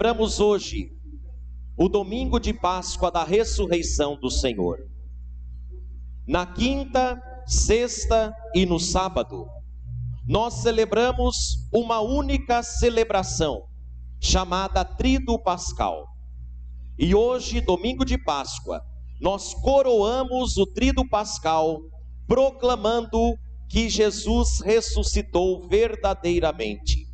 Celebramos hoje o domingo de Páscoa da ressurreição do Senhor. Na quinta, sexta e no sábado, nós celebramos uma única celebração, chamada Tríduo Pascal. E hoje, domingo de Páscoa, nós coroamos o Tríduo Pascal, proclamando que Jesus ressuscitou verdadeiramente.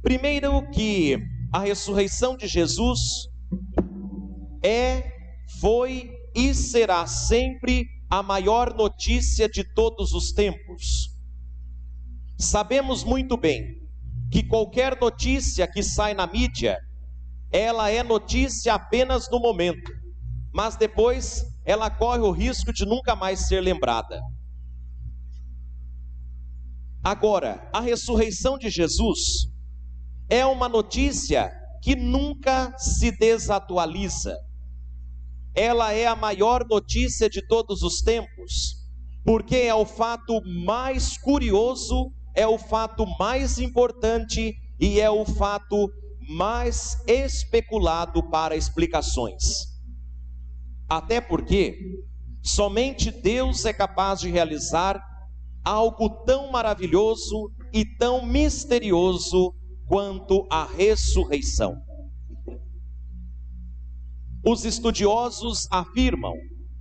Primeiro que a ressurreição de Jesus foi e será sempre a maior notícia de todos os tempos. Sabemos muito bem que qualquer notícia que sai na mídia, ela é notícia apenas no momento, mas depois ela corre o risco de nunca mais ser lembrada. Agora, a ressurreição de Jesus é uma notícia que nunca se desatualiza. Ela é a maior notícia de todos os tempos, porque é o fato mais curioso, é o fato mais importante e é o fato mais especulado para explicações. Até porque somente Deus é capaz de realizar algo tão maravilhoso e tão misterioso quanto a ressurreição. Os estudiosos afirmam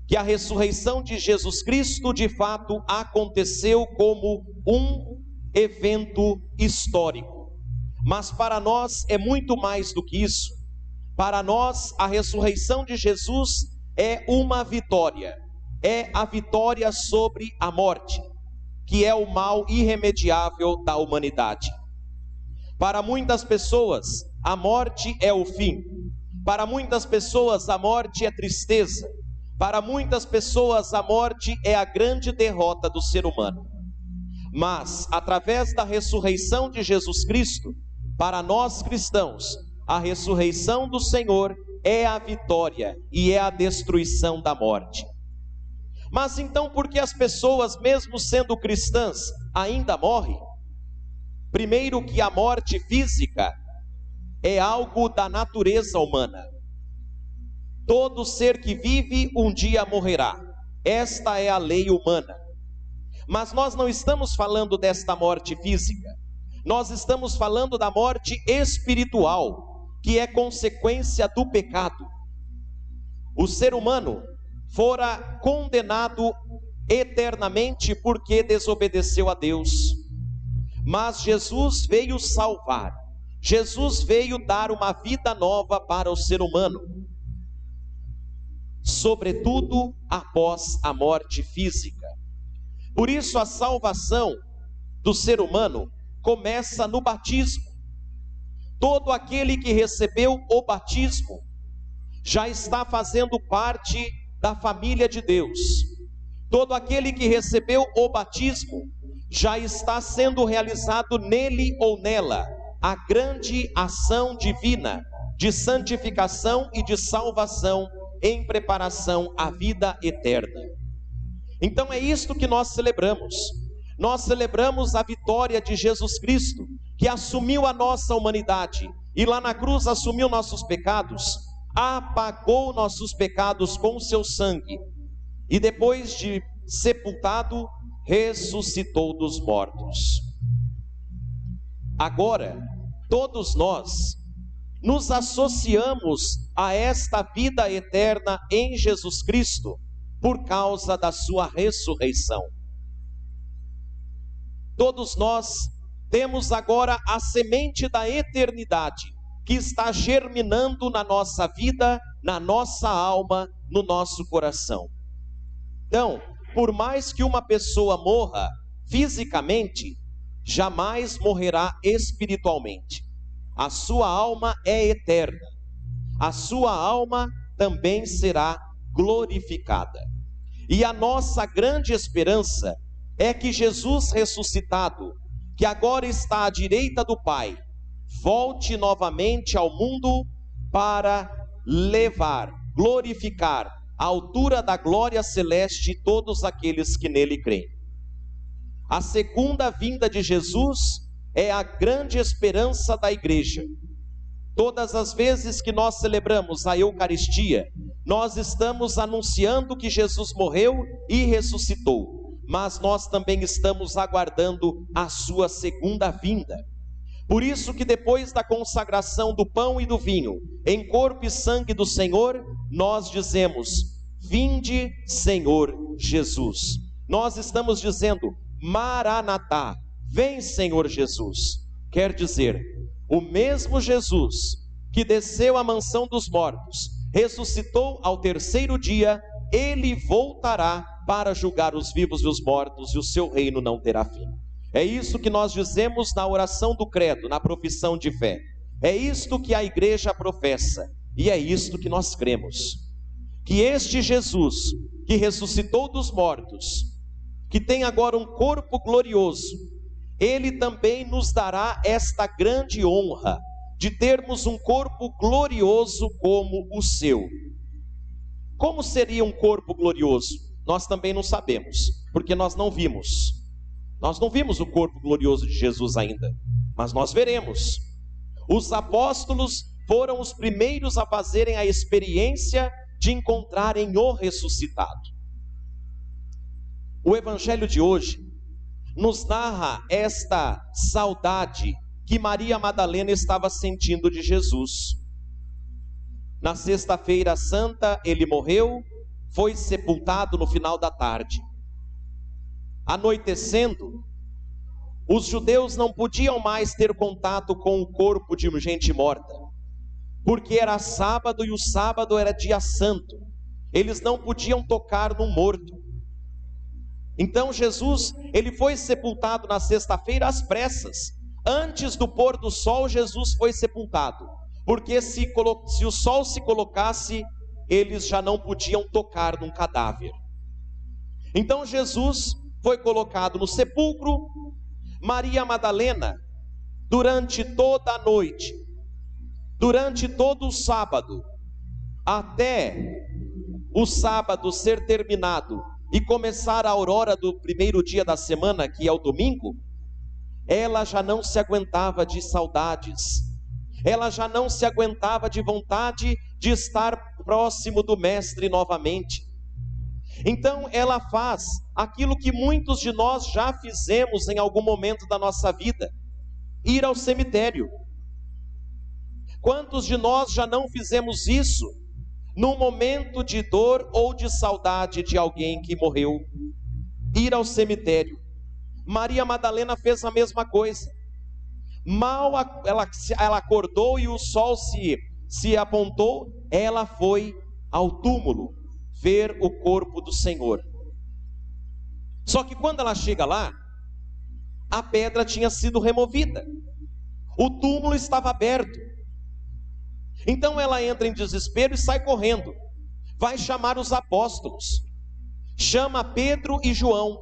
que a ressurreição de Jesus Cristo de fato aconteceu como um evento histórico. Mas para nós é muito mais do que isso. Para nós, a ressurreição de Jesus é uma vitória. É a vitória sobre a morte, que é o mal irremediável da humanidade. Para muitas pessoas, a morte é o fim. Para muitas pessoas, a morte é tristeza. Para muitas pessoas, a morte é a grande derrota do ser humano. Mas, através da ressurreição de Jesus Cristo, para nós cristãos, a ressurreição do Senhor é a vitória e é a destruição da morte. Mas então, por que as pessoas, mesmo sendo cristãs, ainda morrem? Primeiro que a morte física é algo da natureza humana. Todo ser que vive um dia morrerá. Esta é a lei humana. Mas nós não estamos falando desta morte física. Nós estamos falando da morte espiritual, que é consequência do pecado. O ser humano fora condenado eternamente porque desobedeceu a Deus. Mas Jesus veio salvar. Jesus veio dar uma vida nova para o ser humano, sobretudo após a morte física. Por isso a salvação do ser humano começa no batismo. Todo aquele que recebeu o batismo já está fazendo parte da família de Deus. Todo aquele que recebeu o batismo já está sendo realizado nele ou nela a grande ação divina de santificação e de salvação em preparação à vida eterna. Então é isto que nós celebramos. Nós celebramos a vitória de Jesus Cristo, que assumiu a nossa humanidade e lá na cruz assumiu nossos pecados, apagou nossos pecados com o seu sangue e depois de sepultado, ressuscitou dos mortos. Agora, todos nós nos associamos a esta vida eterna em Jesus Cristo por causa da sua ressurreição. Todos nós temos agora a semente da eternidade que está germinando na nossa vida, na nossa alma, no nosso coração. Então, por mais que uma pessoa morra fisicamente, jamais morrerá espiritualmente. A sua alma é eterna. A sua alma também será glorificada. E a nossa grande esperança é que Jesus ressuscitado, que agora está à direita do Pai, volte novamente ao mundo para levar, glorificar à altura da glória celeste todos aqueles que nele creem. A segunda vinda de Jesus é a grande esperança da igreja. Todas as vezes que nós celebramos a Eucaristia, nós estamos anunciando que Jesus morreu e ressuscitou, mas nós também estamos aguardando a sua segunda vinda. Por isso que depois da consagração do pão e do vinho, em corpo e sangue do Senhor, nós dizemos: vinde, Senhor Jesus. Nós estamos dizendo: Maranatá, vem, Senhor Jesus. Quer dizer, o mesmo Jesus que desceu à mansão dos mortos, ressuscitou ao terceiro dia, ele voltará para julgar os vivos e os mortos, e o seu reino não terá fim. É isso que nós dizemos na oração do credo, na profissão de fé. É isto que a igreja professa, e é isto que nós cremos. Que este Jesus, que ressuscitou dos mortos, que tem agora um corpo glorioso, ele também nos dará esta grande honra de termos um corpo glorioso como o seu. Como seria um corpo glorioso? Nós também não sabemos, porque nós não vimos. Nós não vimos o corpo glorioso de Jesus ainda, mas nós veremos. Os apóstolos foram os primeiros a fazerem a experiência de encontrarem o ressuscitado. O evangelho de hoje nos narra esta saudade que Maria Madalena estava sentindo de Jesus. Na sexta-feira santa ele morreu, foi sepultado no final da tarde. Anoitecendo, os judeus não podiam mais ter contato com o corpo de gente morta, porque era sábado e o sábado era dia santo. Eles não podiam tocar no morto. Então Jesus, ele foi sepultado na sexta-feira às pressas. Antes do pôr do sol, Jesus foi sepultado, porque se o sol se colocasse, eles já não podiam tocar num cadáver. Então Jesus foi colocado no sepulcro. Maria Madalena, durante toda a noite, durante todo o sábado, até o sábado ser terminado e começar a aurora do primeiro dia da semana, que é o domingo, ela já não se aguentava de saudades, ela já não se aguentava de vontade de estar próximo do Mestre novamente. Então ela faz aquilo que muitos de nós já fizemos em algum momento da nossa vida: ir ao cemitério. Quantos de nós já não fizemos isso num momento de dor ou de saudade de alguém que morreu? Ir ao cemitério. Maria Madalena fez a mesma coisa. Mal ela acordou e o sol se apontou, ela foi ao túmulo ver o corpo do Senhor. Só que quando ela chega lá, a pedra tinha sido removida, o túmulo estava aberto. Então ela entra em desespero e sai correndo, vai chamar os apóstolos, chama Pedro e João.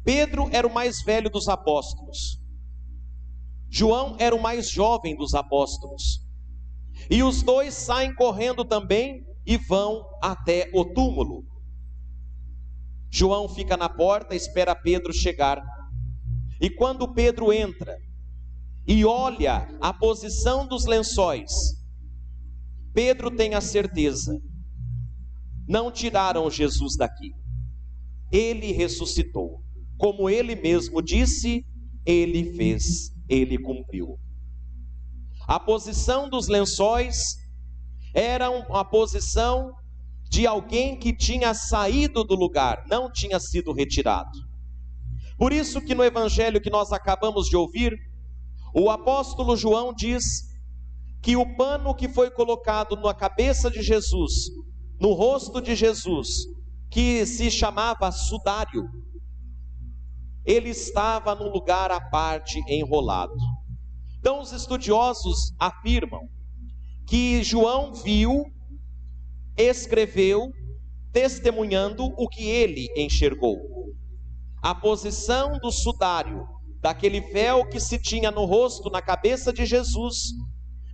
Pedro era o mais velho dos apóstolos, João era o mais jovem dos apóstolos, e os dois saem correndo também e vão até o túmulo. João fica na porta, espera Pedro chegar, e quando Pedro entra e olha a posição dos lençóis, Pedro tem a certeza: não tiraram Jesus daqui, ele ressuscitou, como ele mesmo disse, ele fez, ele cumpriu. A posição dos lençóis era uma posição de alguém que tinha saído do lugar, não tinha sido retirado. Por isso que no evangelho que nós acabamos de ouvir, o apóstolo João diz que o pano que foi colocado na cabeça de Jesus, no rosto de Jesus, que se chamava sudário, ele estava num lugar à parte, enrolado. Então os estudiosos afirmam que João viu, escreveu, testemunhando o que ele enxergou. A posição do sudário, daquele véu que se tinha no rosto, na cabeça de Jesus,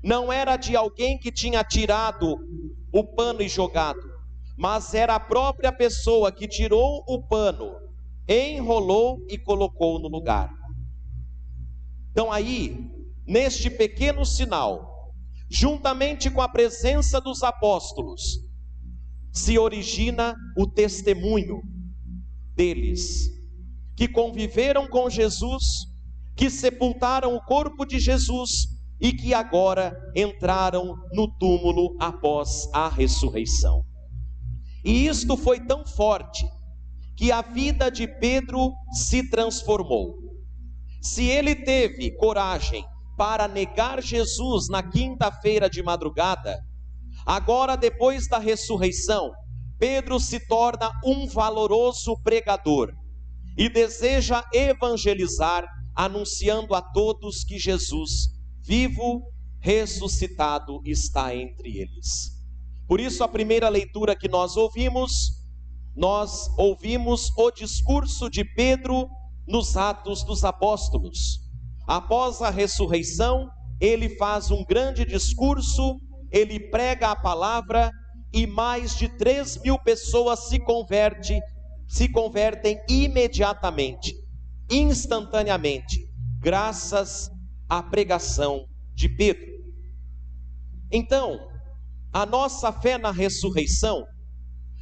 não era de alguém que tinha tirado o pano e jogado, mas era a própria pessoa que tirou o pano, enrolou e colocou no lugar. Então aí, neste pequeno sinal, juntamente com a presença dos apóstolos, se origina o testemunho deles, que conviveram com Jesus, que sepultaram o corpo de Jesus e que agora entraram no túmulo após a ressurreição. E isto foi tão forte que a vida de Pedro se transformou. Se ele teve coragem para negar Jesus na quinta-feira de madrugada, agora, depois da ressurreição, Pedro se torna um valoroso pregador e deseja evangelizar, anunciando a todos que Jesus, vivo, ressuscitado, está entre eles. Por isso, a primeira leitura que nós ouvimos o discurso de Pedro nos Atos dos Apóstolos. Após a ressurreição, ele faz um grande discurso, ele prega a palavra e mais de 3.000 pessoas se convertem imediatamente, instantaneamente, graças à pregação de Pedro. Então, a nossa fé na ressurreição,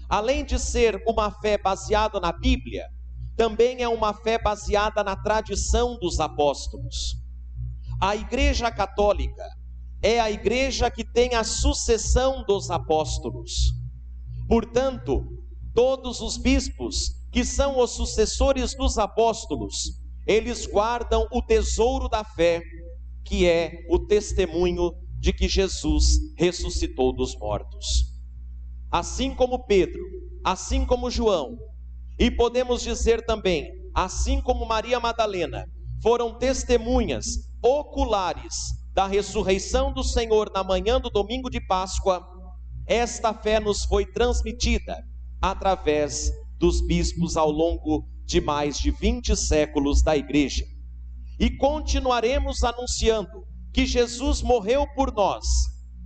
além de ser uma fé baseada na Bíblia, também é uma fé baseada na tradição dos apóstolos. A Igreja Católica é a igreja que tem a sucessão dos apóstolos. Portanto, todos os bispos, que são os sucessores dos apóstolos, eles guardam o tesouro da fé, que é o testemunho de que Jesus ressuscitou dos mortos. Assim como Pedro, assim como João, e podemos dizer também, assim como Maria Madalena, foram testemunhas oculares da ressurreição do Senhor na manhã do domingo de Páscoa, esta fé nos foi transmitida através dos bispos ao longo de mais de 20 séculos da igreja. E continuaremos anunciando que Jesus morreu por nós,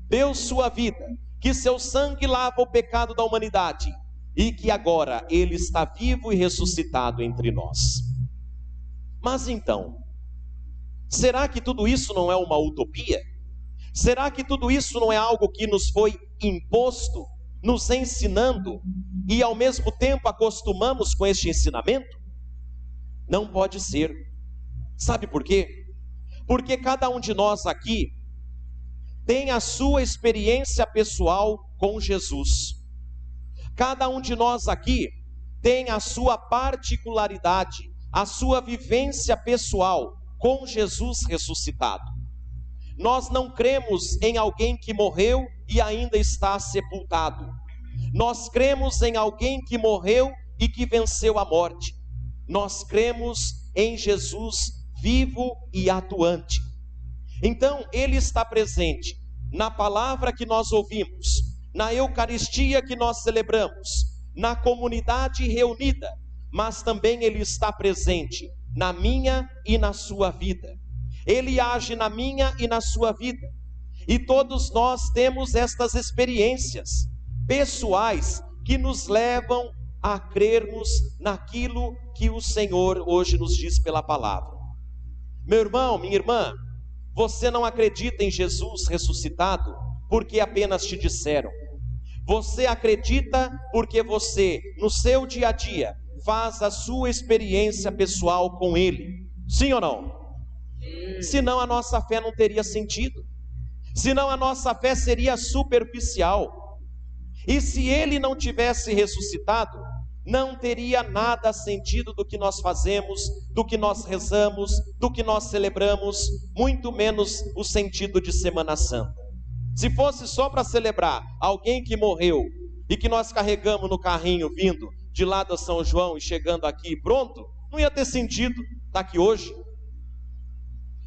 deu sua vida, que seu sangue lava o pecado da humanidade e que agora ele está vivo e ressuscitado entre nós. Mas então, será que tudo isso não é uma utopia? Será que tudo isso não é algo que nos foi imposto, nos ensinando, e ao mesmo tempo acostumamos com este ensinamento? Não pode ser. Sabe por quê? Porque cada um de nós aqui tem a sua experiência pessoal com Jesus. Cada um de nós aqui tem a sua particularidade, a sua vivência pessoal com Jesus ressuscitado. Nós não cremos em alguém que morreu e ainda está sepultado. Nós cremos em alguém que morreu e que venceu a morte. Nós cremos em Jesus vivo e atuante. Então, ele está presente na palavra que nós ouvimos, na Eucaristia que nós celebramos, na comunidade reunida, mas também ele está presente na minha e na sua vida. Ele age na minha e na sua vida. E todos nós temos estas experiências pessoais que nos levam a crermos naquilo que o Senhor hoje nos diz pela palavra. Meu irmão, minha irmã, você não acredita em Jesus ressuscitado porque apenas te disseram. Você acredita porque você, no seu dia a dia, faz a sua experiência pessoal com Ele. Sim ou não? Sim. Senão a nossa fé não teria sentido. Senão a nossa fé seria superficial. E se Ele não tivesse ressuscitado, não teria nada sentido do que nós fazemos, do que nós rezamos, do que nós celebramos, muito menos o sentido de Semana Santa. Se fosse só para celebrar alguém que morreu e que nós carregamos no carrinho vindo de lá da São João e chegando aqui pronto, não ia ter sentido estar aqui hoje.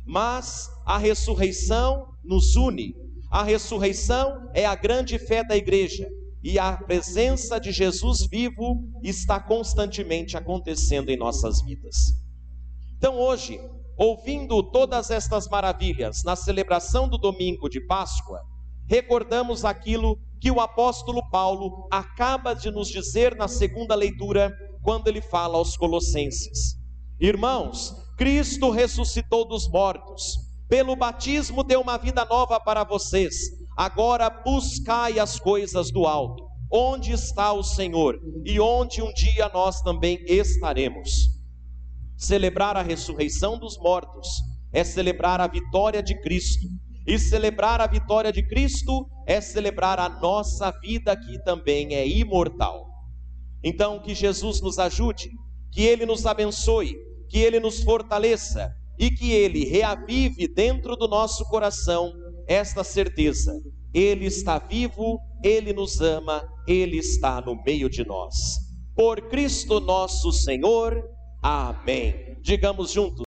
Mas a ressurreição nos une. A ressurreição é a grande fé da igreja. E a presença de Jesus vivo está constantemente acontecendo em nossas vidas. Então hoje, ouvindo todas estas maravilhas na celebração do domingo de Páscoa, recordamos aquilo que o apóstolo Paulo acaba de nos dizer na segunda leitura, quando ele fala aos Colossenses: irmãos, Cristo ressuscitou dos mortos, pelo batismo deu uma vida nova para vocês. Agora buscai as coisas do alto, onde está o Senhor e onde um dia nós também estaremos. Celebrar a ressurreição dos mortos é celebrar a vitória de Cristo, e celebrar a vitória de Cristo é celebrar a nossa vida, que também é imortal. Então, que Jesus nos ajude, que Ele nos abençoe, que Ele nos fortaleça e que Ele reavive dentro do nosso coração esta certeza: Ele está vivo, Ele nos ama, Ele está no meio de nós. Por Cristo nosso Senhor. Amém. Digamos juntos.